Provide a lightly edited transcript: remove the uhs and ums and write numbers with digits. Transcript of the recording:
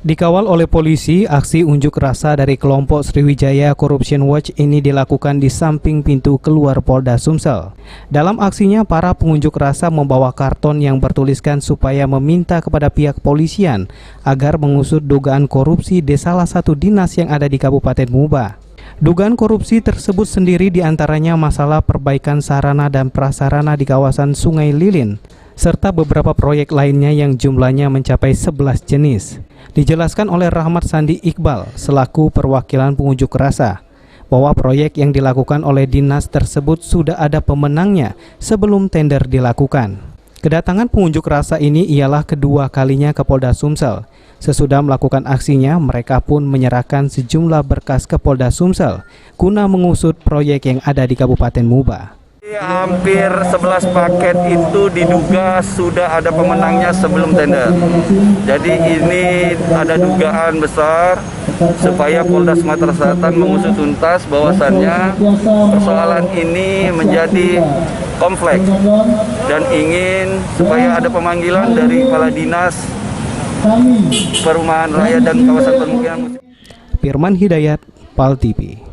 Dikawal oleh polisi, aksi unjuk rasa dari kelompok Sriwijaya Corruption Watch ini dilakukan di samping pintu keluar Polda Sumsel. Dalam aksinya, para pengunjuk rasa membawa karton yang bertuliskan supaya meminta kepada pihak polisian agar mengusut dugaan korupsi di salah satu dinas yang ada di Kabupaten Muba. Dugaan korupsi tersebut sendiri diantaranya masalah perbaikan sarana dan prasarana di kawasan Sungai Lilin, serta beberapa proyek lainnya yang jumlahnya mencapai 11 jenis. Dijelaskan oleh Rahmat Sandi Iqbal selaku perwakilan pengunjuk rasa bahwa proyek yang dilakukan oleh dinas tersebut sudah ada pemenangnya sebelum tender dilakukan. Kedatangan pengunjuk rasa ini ialah kedua kalinya ke Polda Sumsel. Sesudah melakukan aksinya, mereka pun menyerahkan sejumlah berkas ke Polda Sumsel guna mengusut proyek yang ada di Kabupaten Muba. Hampir 11 paket itu diduga sudah ada pemenangnya sebelum tender. Jadi ini ada dugaan besar supaya Polda Sumatera Selatan mengusut tuntas bahwasannya persoalan ini menjadi kompleks dan ingin supaya ada pemanggilan dari kepala dinas perumahan rakyat dan kawasan permukiman. Firman Hidayat, PAL TV.